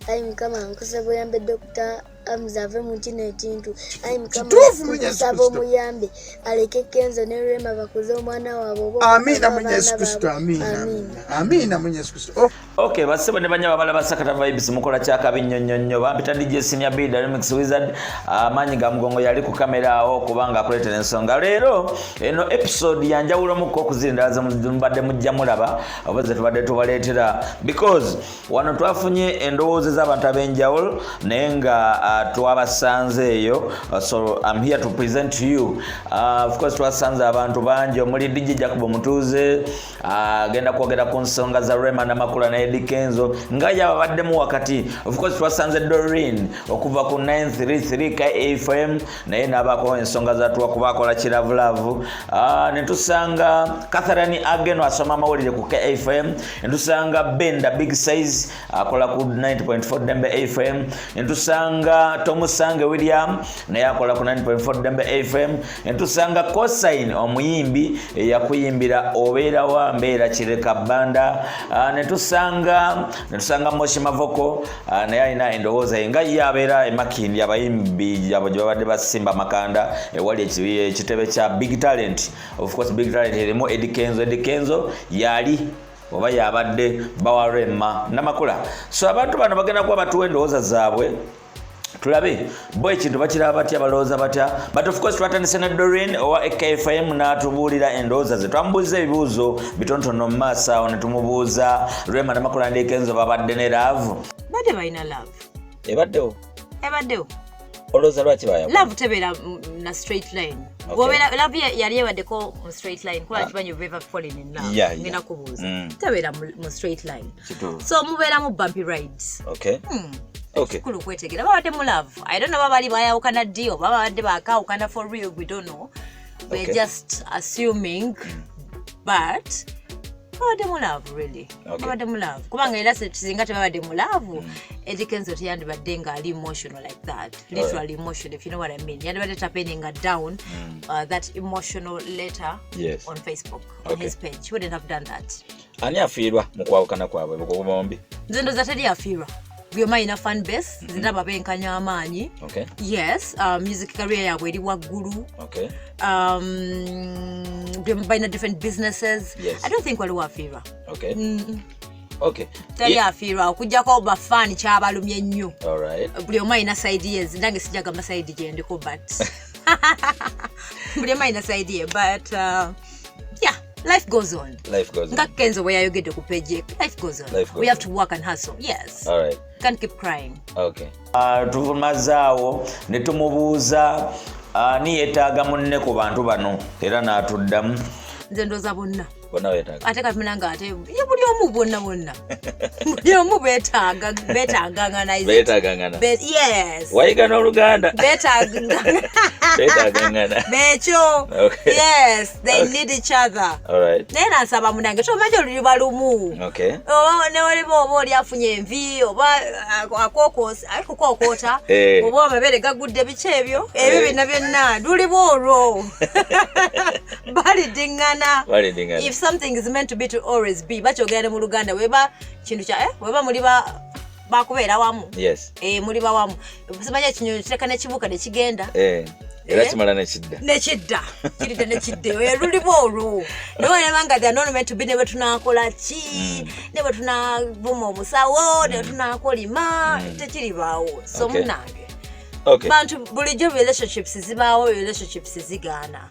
ayi mukama nkusaba oyambe Dr. Amzave mu kino ekintu ayi mukama nkusaba omuyambe aleke Kenzo ne Rema bakuze omwana waabwe. Amina mu Yesu Kristo. Amina mu Yesu Kristo. Okay, basebo ne banya babala basakata vibes mukola chaka binyonyonyo bampita DJ Senior B Remix Wizard amanyi ga mugongo yali ku kamera awo kubanga akulete ensonga leero eno episode yanjawulo muko kuzindaza mbadde mujja mulaba obaze tubadde tubaleetera because wano twafunye endowooza z'abantu ab'enjawulo naye nga twabasanze eyo so I'm here to present to you of course twasanze abantu bangi omuli DJ Jacob Mutuuze agenda kwogera ku nsonga za Rema n'amakula na Eddie Kenzo nga yabaddemu wakati of course twasanze Doreen okuva ku 933 KFM naye n'abako ensonga za tuwa kubakola kiravulavu ne tusanga Catherine Ageno asoma amawulire ku KFM ne tusanga Benda Big Size akola ku 90.4 Dembe FM ne tusanga Tomusange William naye akola ku 90.4 Dembe FM ne tusanga Cosign omuyimbi yakuyimbira obeera wa mbeera kireka banda ne tusanga Moshi Mavoko naye alina endowooza nga yabeera emakindi abayimbi abo gye babadde basimba makanda ewali ekitebe kya Big Talent. Of course Big Talent erimu Eddie Kenzo yali oba yabadde bawa Rema n'amakula so abantu bano bagenda kuba batuwa endowooza zaabwe tulabe boy ekintu bakiraba batya balowooza batya but of course twatandise ne Doreen owa KFM n'atubuulira endowooza ze twamubuuza ebibuuzo bitonotono mu maaso awo ne tumubuuza Rema n'amakula ndi Kenzo babadde ne love badde balina love ebaddewo olowooza lwaki baya love tebeera na straight line love yali ebaddeko mu straight line kuba kimanyi you've ever fallen in love ngenda kubuuza tebeera mu straight line so mubeera mu bumpy rides okay kulu kwetegera babadde mu love I don't know babali bayawukana ddi oba babadde bakawukana for real we don't know we're just assuming but babadde mu love really babadde mu love kubanga era singa tebabadde mu love Eddie Kenzo teyandibadde nga ali emotional like that literally emotional if you know what I mean yandibadde tapping down that emotional letter on Facebook on his page he wouldn't have done that. Ani afiirwa mu kwawukana kwabwe bombi nze ndoza teri afiirwa byoma ina fan base zindaba benkanya amaanyi yes music career yabwe eri waggulu byoma different businesses I don't think waliwo afiirwa teri afiirwa okujjako bafani kyabalumye nnyo buli omu alina side ye nange sijagamba side gye ndiko but buli omu alina side ye but yeah life goes on. Nga Kenzo we ayogedde ku page life goes on. We have to work and hustle. Yes. All right. Can't keep crying. Okay. Tuvumazaawo ne tumubuuza ni yetaaga munne ku bantu bano era n'atuddamu nze ndooza bonna wetaaga ate katunanga ate buli omu bonna buli omu beetaagangana yes wayiga n'Oluganda beetaagangana bekyo yes they need each other naye nansaba munange tomanyi oluliba lumu ne waliba oba oli afunye envi oba akukookota oba amabere gagudde biki ebyo byonna luliba olwo balidingana if something is meant to be to always be bakyogera ne mu Luganda weba kintu kya weba muli bakubeera wamu muliba wamu simanyi ekinyonyi kireka ne kibuuka ne kigenda era kimala nekidda kiridde nekidde luliba olwo nolebanga they are not meant to be ne bwe tunaakola ki ne bwe tunaavuma omusawo ne bwe tunaakolima tekiribaawo so munange bantu bulijjo relationships zibaawo relationships zigaana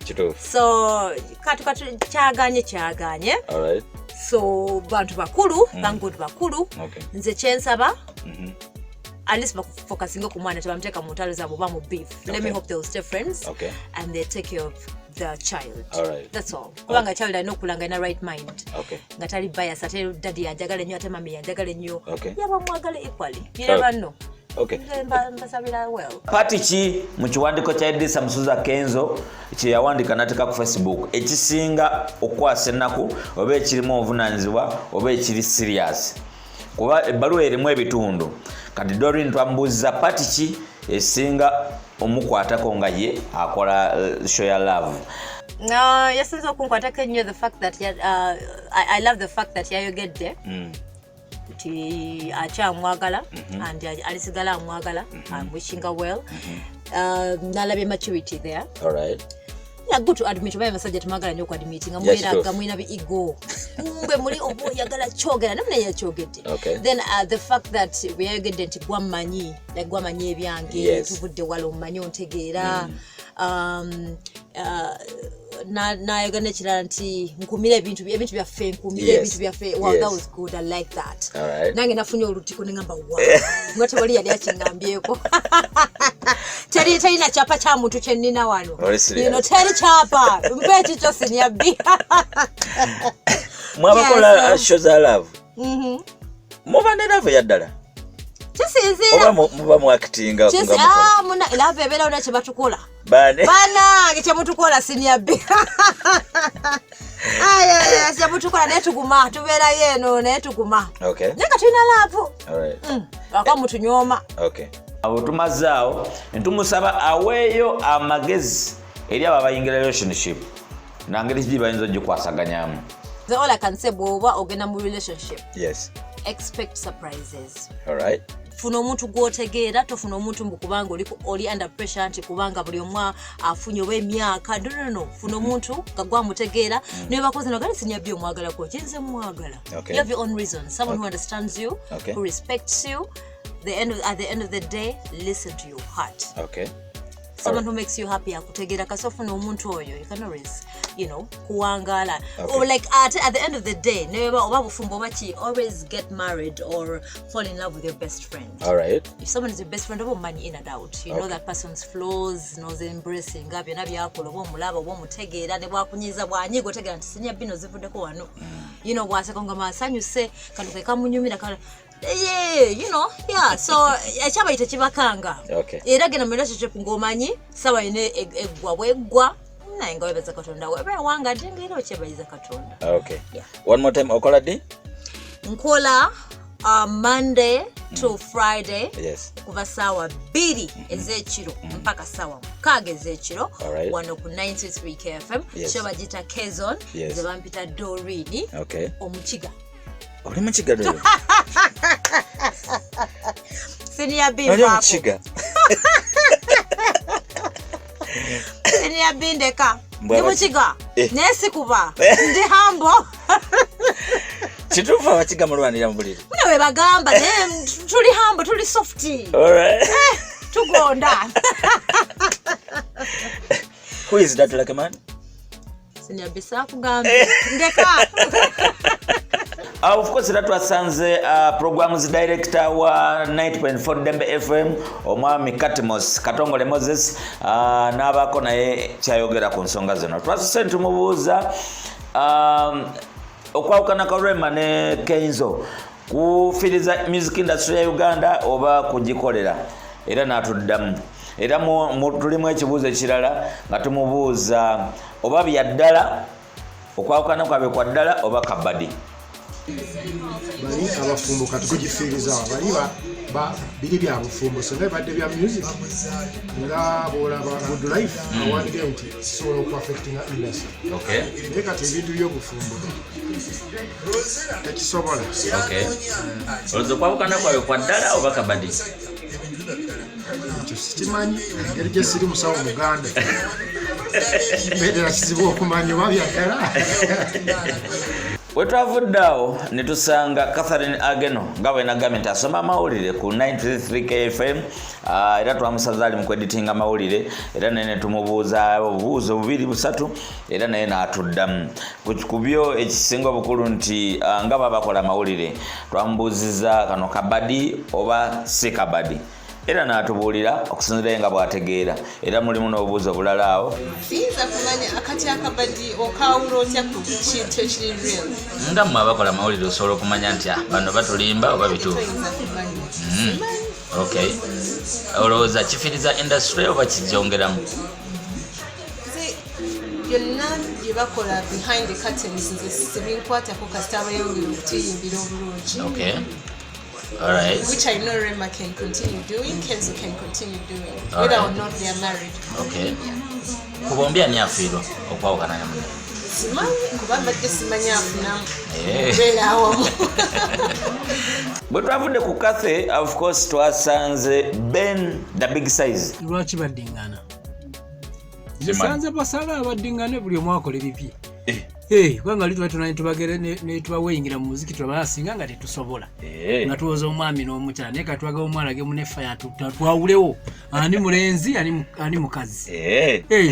so katu kyaganye so bantu bakulu bangood bakulu nze kyensaba at least focusing ku mwana tebamuteeka mu ntalo zaabwe oba mu beef let me hope they'll stay friends and they take care of the child that's all kubanga child alina okulanga ina right mind nga tali bias ate daddy yanjagala nnyo ate mami yanjagala nnyo yaba mwagala equally you never know Pati ki mu kiwandiiko kya Edisa Musuza Kenzo kye yawandika n'ateeka ku Facebook ekisinga okwasa ennaku oba ekirimu obuvunaanyizibwa oba ekiri serious kuba ebbaluwa erimu ebitundu kati Doreen twamubuuziza pati ki esinga omukwatako nga ye akola show ya love yasinza okunkwatako ennyo the fact that I love the fact that yayogedde nti akyamwagala and alisigala amwagala. I'm wishing her well. Nalabye maturity there. All right. Yeah, good to admit by message tumagala nyo kwa admitting amwera gamwina bi ego mbe muri obo yagala chogera namne ya chogete. Okay. Then the fact that we are getting to gwamanyi like gwamanyi ebyange tuvudde walo manyi ontegeera na yagane kirala nti nkumira ebintu byaffe nkumira ebintu byaffe. Wow, that was good. I like that. All right. Nange nafunye olutiko nengamba wow ngate wali yali akingambyeko teri na chapa cha muntu kyenina wano teri chapa mpechi cho Senior B. Mwabakola shows za love muba ne love yaddala kisinzira muba mu acting nga muna love ebera una kyebatukola bana kyemutukola Senior B. Aya kyemutukola netuguma tubeera yeno netuguma. Okay. Neka tulina love. All right. Akamutu nyoma. Okay. abo tumazaawo ntumusaba aweeyo amagezi eri abo abayingira relationship nangeri kiji bayinza ogikwasaganyamu. All I can say bwoba ogenda mu relationship, Yes. expect surprises. All right. Funa omuntu gwotegeera tofuna omuntu mbukubanga oli under pressure nti kubanga buli omwa afunye w'emyaka no funa omuntu gagwa mutegeera ne bakoze no gali Senior B omwagala ko kinze mwagala. Okay. You have your own reasons. Someone who understands you, Okay. who respects you. At the end of the day, listen to your heart. Okay. Someone who makes you happy akutegeera kasofu no omuntu oyo you can always kuwangala. Okay. Or like at the end of the day never oba bufumbo bachi always get married or fall in love with your best friend. All right. If someone is your best friend, oba money in and out, you know that person's flaws, knows embracing gabyo nabyakola oba omulaba oba omutegeera ne bwakunyiza bwanyigo otegeera nti Senior B zivuddeko wano. Bwasekonga masanyuse kano kamunyumira kale so ekyabayita kibakanga. Okay. Era gena mu relationship ng'omanyi sawa ine eggwa bweggwa naye nga webeza Katonda webe wanga ngero kyebayiza Katonda. Okay. Yeah. One more time okola di? Nkola Monday to Friday. Yes. Kuva sawa 2 ezekiro mpaka sawa 6 ezekiro Alright. wano ku 93 KFM. Yes. Kyo bagita Kezon. Yes. Zebampita Dorini. Okay. Omukiga. Oli mukiga do. Senior B Oli wako. mukiga. Senior B ndeka. Mbwa Ndi mukiga. Nesi kuba. Ndi hambo. Kituufu abakiga mulwanira mu buliri. Muna we bagamba tuli hambo tuli softy. All right. Tugonda. Who is that like man? Senior B sakugamba. Ndeka. Of course twasanze programs director wa 90.4 Dembe FM omwami Katmos Katongole Moses n'abako naye kyayogera ku nsonga zino. Twasise ntumubuuza okwawukana kwa Rema ne Kenzo kufiriza music industry ya Uganda oba kugikolera era n'atuddamu. Era tulimu ekibuuzo ekirala nga tumubuuza oba byaddala okwawukana kwabe kwa ddala oba kabadi. Bali abafumbo katukugifiriza bali biri bya bufumbo so ne badde bya music nga bola ba good life awandike nti solo ku affecting industry. Okay. Ndeka tebintu byo bufumbo tekisobola. Okay. Ozo kwawukana kwabe kwa ddala oba kabadi? Kimanyi eri gyesiri musawo Muganda. Bedera kizibu okumanya oba byaddala. Wetwavuddeawo ne tusanga Catherine Ageno nga bwe nagambye nti asoma amawulire ku 93 KFM era twamusaza ali mu kweditinga amawulire era naye ne tumubuuza obubuuzo 2-3 era naye n'atuddamu ku byo ekisinga obukulu nti nga babakola amawulire twamubuuziza kano kabadi oba si kabadi era n'atubuulira okusinziira nga bw'ategeera era mulimu n'obubuuzo bulala awo. Siyinza kumanya akati akabadi okawulo otya ku kintu ekiri real. Nga mmwe abakola amawulire osobola okumanya nti bano batulimba oba bituufu? Okay. Olowooza kifiriza industry oba kijongeramu? Byonna bye bakola behind the curtains nze sibinkwatako kasita abayawulire okutuyimbira obulungi. Okay. All right. Which I know Rema can continue doing, Kenzo can continue doing, All whether right. or not they are married. Okay. Kubombi ani afiirwa okwawukana na munne? simanyi kuba mbadde simanyi afunamu beera awamu. Bwe twavudde ku Cathe, of course twasanze Ben the Big Size. Lwaki baddingana? Zisanze basala abaddingane buli omu akola ebipya. Kubanga lituba tubagere ne tubaweyingira mu muziki tubasinga nga tetusobola. Nga tuwoza omwami n'omukyala naye katwaga omwana ge munefa twawulewo ani mulenzi ani mukazi.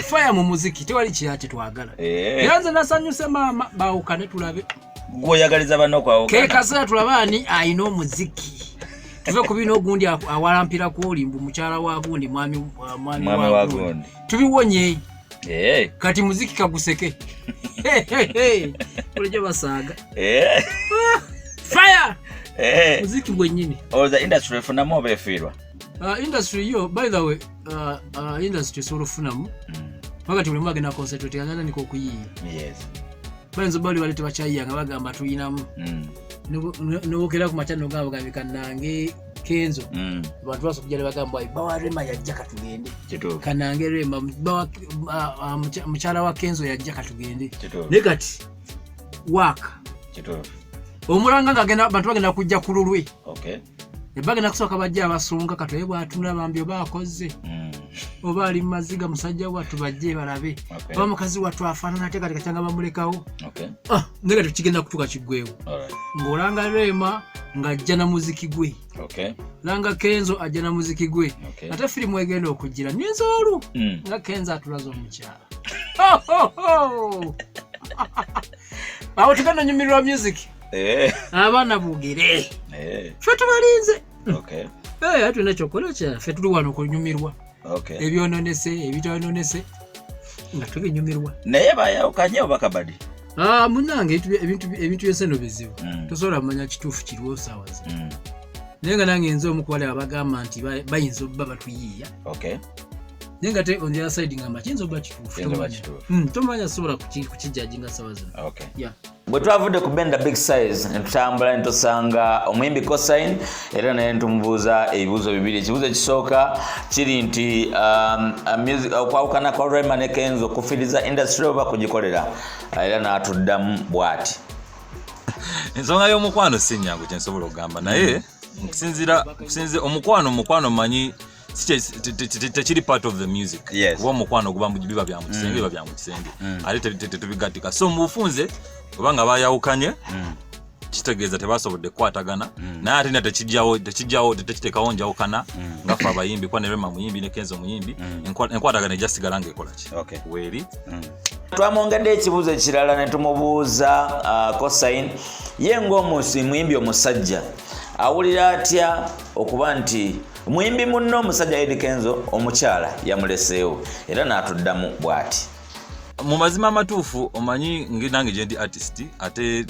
Fire mu muziki tewali kiyate twagala. Yanze nasanyuse maama baawukane tulabe. Gwoyagaliza banno kwawukana. Kekasa tulaba ani ayina omuziki. Tuve ku bino ogundi awalampira ku olimbu mukyala wa gundi mwami wa gundi. Tubiwonye. Kati muziki kaguseke. Kuleje basaga. Fire. Muziki gwenyini. Or the industry funamu obefirwa. Industry yo by the way industry solo funamu. Wakati ule mwage na concentrate yana niko kuyiya. Yes. Banzo bali walete bachayanga bagamba tuyinamu. Nubukira ku machano gabo gabikanange Kenzo. Abantu basukujale bagamba bawa Rema yajja katugende. Kanange Rema bawa mchala wa Kenzo yajja katugende. Negati waka. Omulanga ngagenda abantu bagenda kujja kululwe. Okay. Ebagenda kusoka bajja abasunga katwe bwatuna bambyo bakoze. Oba ali maziga musajja watu bajje balabe. Ba mukazi watu afanana ate kati kachanga bamulekawo. Okay. Negati tukigenda kutuka kigwewo. Alright. Ngolanga Rema ngajja na muziki gwe. Okay. Langa Kenzo ajja na muziki gwe. Okay. Ate filimu egenda okugira n'enzoolu. Nga Kenzo atulaza omukyala. Awo tukana nyumirwa music. Abana bugere. Fe tubalinze. Okay. Ate nakyokola kya fe tuli wano okunyumirwa. Okay. Ebyononese ebitononese nga tubinyumirwa. Naye bayawukanye oba Kabadi? Munange ebintu byeseno bizibu. Tosobola kumanya kituufu kiriwo saawazi. Naye nga nange nze omukwale abagamba nti bayinza obba batuyiiya. Okay. Naye nga te on the other side nga makiyinza obba kituufu. Tomanya sobola kukijjajinga saawazi. Okay. Yeah. Bwe twavudde ku Ben the Big Size netutambula netusanga omuyimbi Cosign era naye ntumubuuza ebibuuzo bibiri. Ekibuuzo ekisooka kiri nti okwawukana kwa Rema ne Kenzo kufiriza industry oba kugikolera, era n'atuddamu bw'ati. Ensonga y'omukwano si nnyangu kye nsobola okugamba naye okusinzira omukwano manyi tekiri part of the music. Kuba omukwano guba biba bya mu kisenge ate tetubigatika. So mu bufunze obanga bayawukanye kitegeeza tebasobodde kukwatagana naye ate tekijjawo tekiteekawo njawukana nga ffe abayimbi kwa ne Rema muyimbi ne Kenzo muyimbi enkwatagana ejjasigala ng'ekola ki weeri. Twamwongedde ekibuuzo ekirala ne tumubuuza Cosign ye ng'omuyimbi omusajja awulira atya okuba nti muyimbi munno omusajja Eddy Kenzo omukyala yamuleseewo era n'atuddamu bw'ati. Mu mazima amatuufu omanyi nange gye ndi artist ate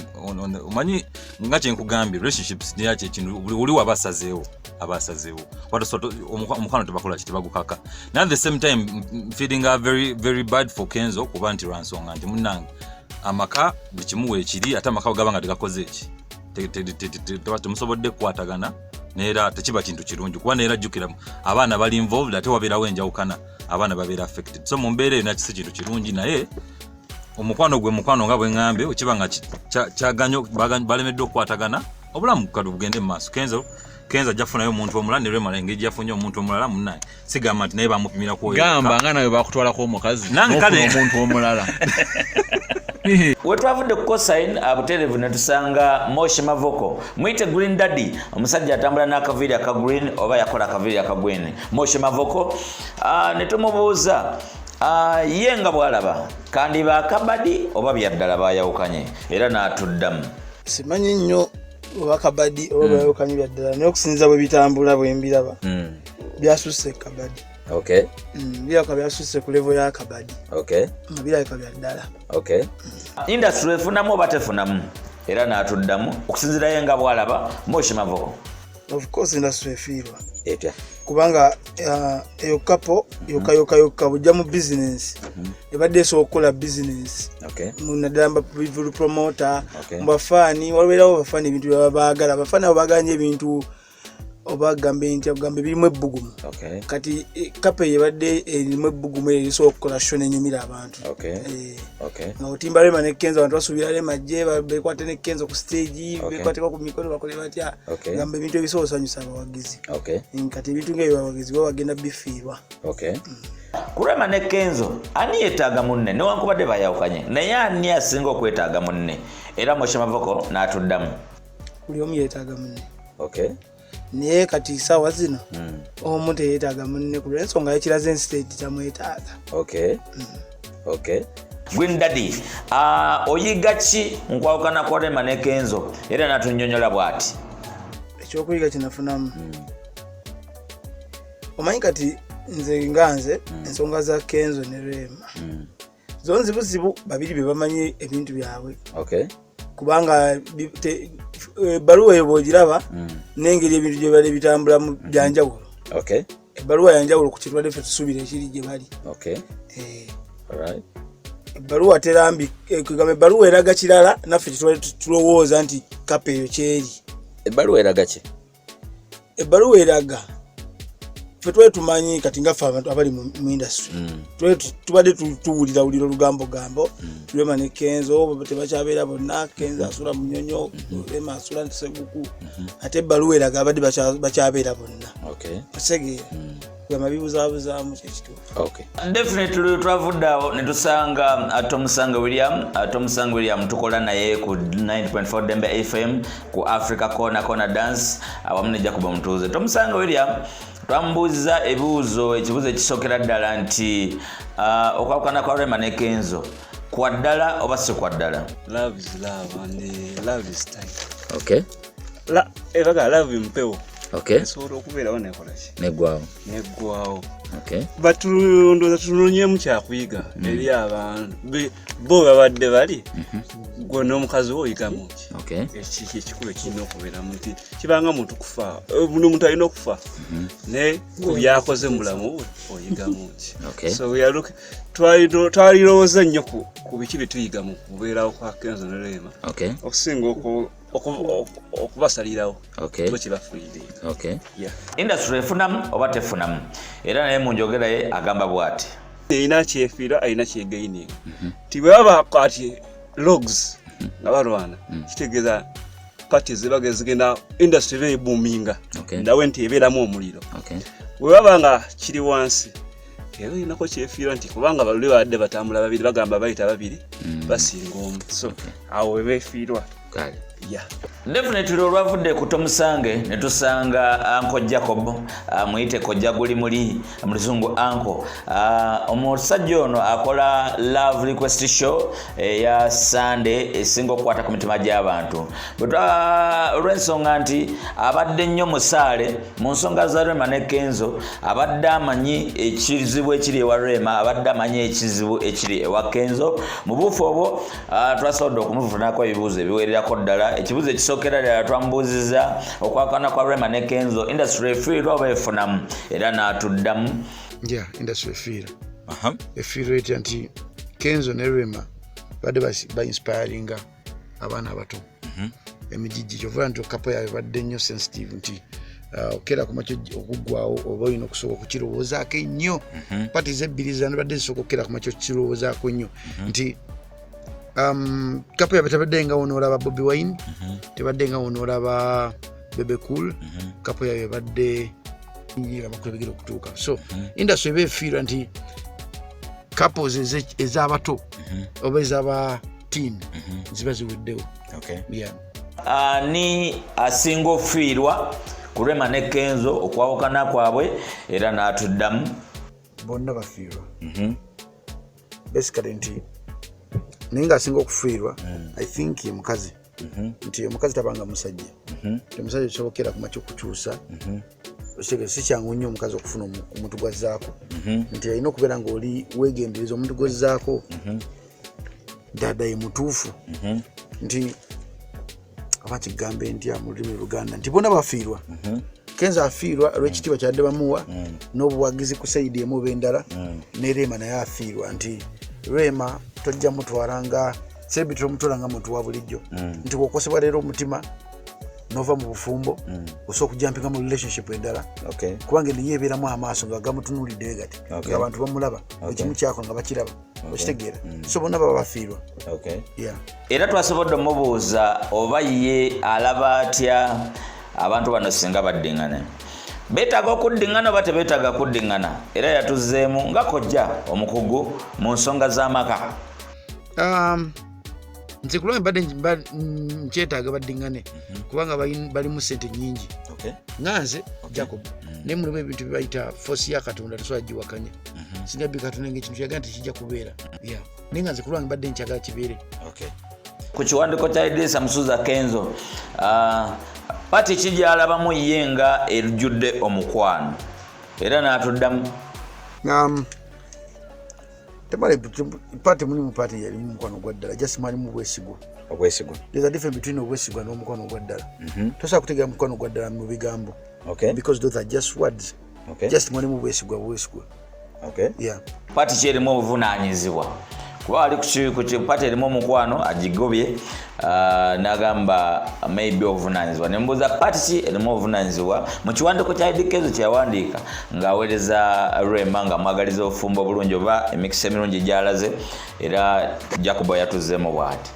omanyi nga kye nkugambye relationships niyo ekintu buli wabasazeewo omukwano tebakola ki tebagukaka. Now at the same time feeling very very bad for Kenzo kuba nti lwa nsonga nti munnange amaka buli kimu weekiri ate amaka gaba nga tegakoze eki temusobodde kukwatagana neera tekiba kintu kirungi kuba neera jjukira abaana bali involved ate wabeerawo enjawukana abaana babeera affected. So mu mbeera eyo nakisi kintu kirungi naye omukwano nga bwe ŋŋambe okiba nga kyaganyo balemeddwe okukwatagana obulamu kati bugende mu maaso. Kenzo ajja kufunayo omuntu omulala ne Rema engeri gyafunye omuntu omulala munnaye sigamba nti naye bamupimira ku gamba nga nawe bakutwalako omukazi omuntu omulala. We twavudde ku Cosign abuterevu ne tusanga Moshe Mavoko mwite Green Daddy omusajja atambula n'akaviiri aka green oba yakola akaviiri aka green. Moshe Mavoko ne tumubuuza ye nga bw'alaba kandi ba Kabadi oba byaddala bayawukanye era n'atuddamu. Simanyi nnyo oba Kabadi oba bayawukanye byaddala naye okusinziira bwe bitambula bwe mbiraba byasusse Kabadi. Okay. Biraka byasusse ku level ya Kabadi. Okay. Biraka byaddala. Okay. Industry efunamu oba tefunamu era n'atuddamu okusinziira ye nga bw'alaba Moshe Mavoko. Of course industry efiirwa. Etya. Kubanga eyo kapo yoka bujja mu business. Ebadde esookola business. Okay. Munadamba promoter, mbafani, walwerawo bafani ebintu byabaagala. Bafani abaganye ebintu oba gambe nti gambe birimu ebbugumu. Okay. Kati kape yebadde erimu ebbugumu eriso okukola show nenyumira abantu. Okay. Okay. No Timbalema ne Kenzo abantu basubira le majje bekwate ne Kenzo ku stage bekwate ku mikono bakole batya. Gambe bintu ebisosanyusa abawagizi. Okay. Kati bintu ngeyo abawagizi bagenda bifiirwa. Okay. Kurema ne Kenzo ani yetaaga munne newankubadde bayawukanye naye ani asinga okwetaaga munne era Moshe Mavoko n'atuddamu. Buli omu yeetaaga munne. Okay. Naye kati sawa zino omu teyeetaaga munne ku lw'ensonga y'ekiraze state tamwetaaga. Okay. Okay. Gwin Daddy, oyiga ki nkwawukana kwa Rema ne Kenzo era natunnyonnyola bw'ati. Ekyokuyiga kinafunamu. Omanyi kati nze nganze ensonga za Kenzo ne Rema. Zonzi buzibu babiri bebamanyi ebintu byabwe. Okay. Kubanga baluwa ebogiraba n'engeri ebintu gye bali bitambula mu byanjawulo. Okay. Baluwa yanjawulo ku kirwadde ffe tusubira ekiri gye bali. Okay. Alright. Baluwa terambi kugamba baluwa eraga kirala naffe tulowooza nti kape eyo kyeri. Baluwa eraga ki? Baluwa eraga ffe twali tumanyi kati nga ffe abantu abali mu industry tubadde tuwulira lugambo Rema ne Kenzo tebakyabeera bonna, Kenzo asula Munyonyo, Rema asula Seguku, ate baluwa eraga abadde bakyabeera bonna. Okay. Osegeera amabibuzaabuzaamu kyekituufu. Okay. Definitely twavudde awo ne tusanga Tom Sango William tukola naye ku 90.4 Dembe FM ku Africa Corner Dance awamu ne Jacob Mutuuze. Tom Sango William twambuuza ekibuuzo ekisokera ddala nti okwawukana kwa Rema ne Kenzo kwa ddala oba si kwa ddala? Love is love and love is time. Okay. Love mpewo. Okay. Esobola okubeerawo nekola ki? Neggwaawo. Okay. Ndowooza tunoonyemu kyakuyiga eri abantu bo babadde bali gwe n'omukazi we oyigamu ki? Okay. Ekikulu ekirina okubeeramu nti kibanga muntu kufa buli muntu alina okufa naye ku byakoze mu bulamu bwe oyigamu ki? Okay. So we are looking twalirowooza nnyo ku biki bye tuyiga mu kubeerawo kwa Kenzo ne Rema. Okay. Okusinga okubasalirawo. Okay. Tukibafuirire. Okay. Yeah. Industry efunamu oba tefunamu era naye mu njogera ye agamba bw'ati. Alina kyefiira alina kyegaininga. Ti bwe baba kati logs nga balwana kitegeeza kati zibaga zigenda industry be boominga. Ndawe nti ebeeramu omuliro. Bwe baba nga kiri wansi era inako kyefiira nti kubanga baluli badde batambula babiri bagamba bayita babiri basinga omu. So awo befiirwa. Kale. Yeah. Definitely olwavudde ku Tomusange ne tusanga Uncle Jacob muyite kojja guli muli muluzungu Uncle. Omusajja ono akola Love Request Show ya Sunday esinga okukwata ku mitima gy'abantu. Olw'ensonga nti abadde nnyo musaale mu nsonga za Rema ne Kenzo, abadde amanyi ekizibu ekiri ewa Rema, abadde amanyi ekizibu ekiri ewa Kenzo. Mu buufu obwo twasobodde okumufunako ebibuuzo ebiwererako ddala. Ekibuuzo ekisokera ddala twambuuziza okwawukana kwa Rema ne Kenzo industry efiirwa oba efunamu era n'atuddamu. Yeah, industry efiira. Efiira etya nti Kenzo ne Rema badde ba-inspiringa abaana abato. Emijiji kyova nti okapo yaabwe badde nnyo sensitive nti okera ku makyo okuggwawo oba olina okusobola okukirowoozaako ennyo. Pati z'ebbiri zano badde zisooka okukera ku makyo okukirowoozaako nnyo nti kapo yaabwe tebadde nga wonoolaba Bobi Wine, tebadde nga wonoolaba Bebe Cool, kapo yaabwe badde abakulembegera okutuuka. So industry eba efiirwa nti couples ez'abato oba ez'aba teen ziba ziweddewo. Ani asinga ofiirwa ku Rema ne Kenzo okwawukana kwabwe era n'atuddamu? Bonna bafiirwa. Basically nti ninga asinga okufiirwa I think ye mukazi. Nti omukazi tabanga musajja. Omusajja kisobokera ku makyo kukyusa. Si kyangu nnyo omukazi okufuna omuntu gwazzaako. Nti alina okubeera ng'oli weegendereza omuntu gwazzaako dada ye mutuufu. Nti aba kigambe ntya mu lulimi Luganda nti bonna bafiirwa. Kenzo afiirwa olw'ekitiibwa kyadde bamuwa n'obuwagizi ku sayidi emu b'endala, ne Rema naye afiirwa nti Rema tojja mutwala nga celebrity omutwala nga muntu wa bulijjo. Nti bw'okosebwa leero omutima nova mu bufumbo osobola okujampinga mu relationship endala kubanga niye ebeeramu amaaso nga gamutunuulidde gati ng'abantu bamulaba ekimu kyako nga bakiraba okitegeera so bonna baba bafiirwa era twasobodde omubuuza oba ye alaba atya abantu bano singa baddiŋŋana beetaaga okuddiŋŋana oba tebeetaaga kuddiŋŋana era yatuzzeemu nga kojja omukugu mu nsonga z'amaka. nze kulwa mbadde nkyetaaga baddiŋŋane kubanga balimu ssente nnyingi nganze Jacob naye mulimu ebintu byebayita force ya Katonda tosobola giwakanya singa bbi Katonda ng'ekintu kyagaa nti kijja kubeera naye nga nze kulwa mbadde nkyagala kibeere. Ku kiwandiiko kya Idrisa Musuza Kenzo pati kijalabamu ye nga erujjudde omukwano era n'atuddamu temale pati mulimu pati yalimu mukwano gwa ddala just mwalimu bwesigwa. There's a difference between obwesigwa n'omukwano gwa ddala tosobola kutegeera mukwano gwa ddala mu bigambo because those are just words just mwalimu bwesigwa. Pati kyerimu obuvunaanyizibwa kuba ali ku pati erimu omukwano agigobye n'agamba maybe obuvunaanyizibwa ne mbuuza pati ki erimu obuvunaanyizibwa mu kiwandiiko kya Kenzo kyawandiika ng'aweereza Rema nga mwagaliza obufumbo obulungi oba emikisa emirungi gy'alaze era Jacob yatuzzeemu bw'ati.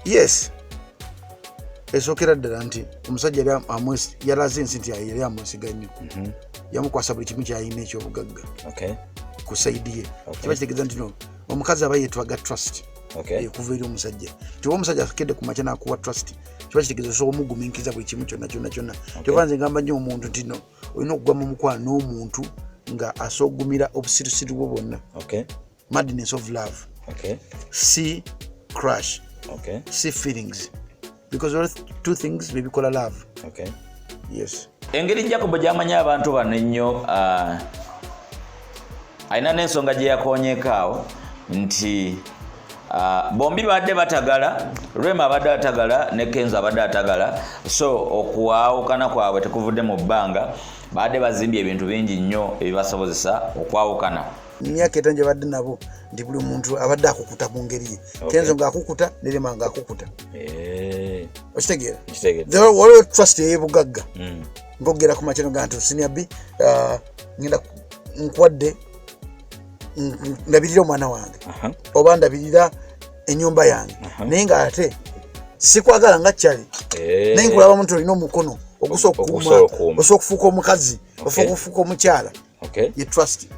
Yes esookera ddala nti omusajja yalaze ensi nti yali amwesiga nnyo yamukwasa buli kimu kyayina ekyobugagga ku saidi ye kiba kitegeeza nti no omukazi aba yeetwaga trust kuva eri omusajja tiwa omusajja akedde ku makya n'akuwa trust kiba kitegeeza osobola omugumiikiriza buli kimu kyonna kyova nze ngamba nnyo omuntu nti no olina okugwa mu mukwano n'omuntu nga asoogumira obusirusiru bwo bwonna madness of love see crush see feelings because all two things bebikola love. Yes engeri Jacob gy'amanyi abantu bano ennyo alina n'ensonga gye yakoonyeekaawo nti bombi badde batagala Rema abadde atagala ne Kenzo abadde atagala so okuwaawukana kwabwe tekuvudde mu bbanga badde bazimbye ebintu bingi nnyo ebibasobozesa okwawukana. Myaka etanje badde nabo nti buli muntu abadde akukuta mu ngeri ye Kenzo ng'akukuta ne Rema ng'akukuta okitegeera waliwo trust ey'ebugagga ng'ogera ku makya nga nti senior B ngenda nkwadde ndabirira omwana wange oba ndabirira ennyumba yange naye ng'ate sikwagala nga kyali naye nkulaba muntu olina omukono ogusobola okukuuma osobola okufuuka omukazi osobola okufuuka omukyala ye trust.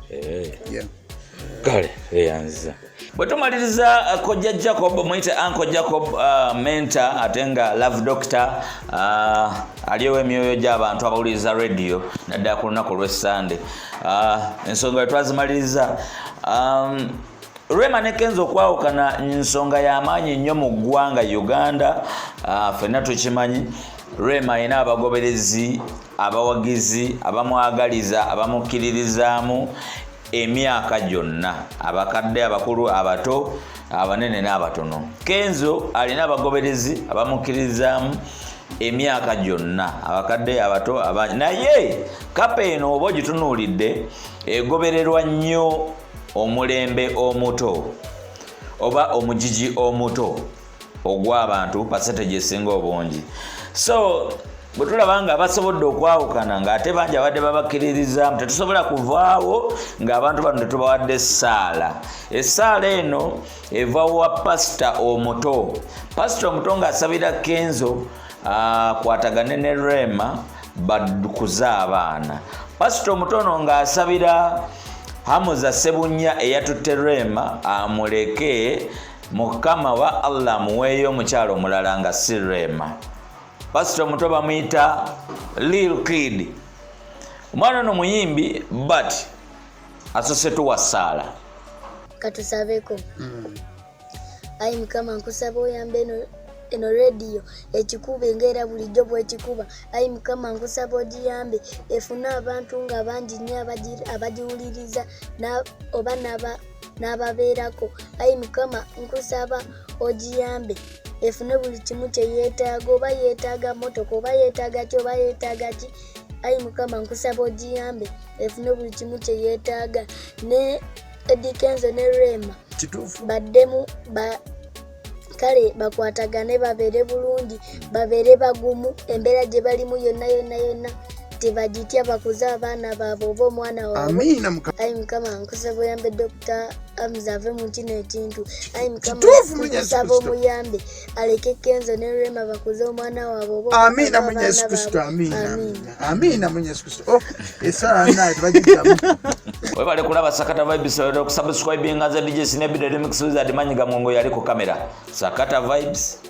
Kale eyanziza bwe tumaliriza kojja Jacob muyite Uncle Jacob mentor ate nga love doctor aliwo emyoyo gy'abantu abawuliriza radio naddala ku lunaku lw'Essande ensonga twazimaliriza Rema ne Kenzo okwawukana nsonga y'amaanyi nnyo mu ggwanga Uganda ffenna tukimanyi Rema alina abagoberezi abawagizi abamwagaliza abamukkiririzaamu emyaka gyonna abakadde abakulu abato abanene n'abatono. Kenzo alina abagoberezi abamukkiririzaamu emyaka gyonna abakadde abato naye kapa eno oba ogitunuulidde egobererwa nnyo omulembe omuto oba omugigi omuto ogw'abantu percentage esinga obungi so bwe tulaba nga basobodde okwawukana ng'ate bangi abadde babakkiririzaamu tetusobola kuvaawo ng'abantu bano tetubawadde essaala. Essaala eno eva wa pasita omuto ng'asabira Kenzo kwatagane ne Rema bakuze abaana. Pasita omutono ng'asabira Hamuza Sebunya eyatutte Rema amuleke Mukama wa Allah muweeyo omukyalo omulala nga si Rema. Pastor omuto bamuyita Lil Kid. Omwana ono muyimbi but asose tuwa ssala. Katusabeko. Ayi Mukama nkusaba oyambe eno radio ekikuba engera bulijjo bw'ekikuba. Ayi Mukama nkusaba ogiyambe efuna abantu nga bangi nnyo abagiwuliriza oba n'ababeerako. Ayi Mukama nkusaba ogiyambe efune buli kimu kye yeetaaga oba yeetaaga motoka oba yeetaaga ki oba yeetaaga ki. Ayi Mukama nkusaba ogiyambe efune buli kimu kye yeetaaga ne Kenzo ne Rema baddemu kale bakwatagane babeere bulungi babeere bagumu embeera gye balimu yonna tebagitya bakuze abaana baabwe oba omwana waabwe ayi mukama nkusaba oyambe Dr. Hamza ave mu kino ekintu ayi mukama nkusaba omuyambe aleke Kenzo ne Rema bakuze omwana waabwe oba amina mu Yesu Kristo amina mu Yesu Kristo esala naye tebagityamu webale kulaba Sakata Vibes okusubscribinga za DJ Sinebida Remix Wizard Manyiga Mwongo yali ku kamera Sakata Vibes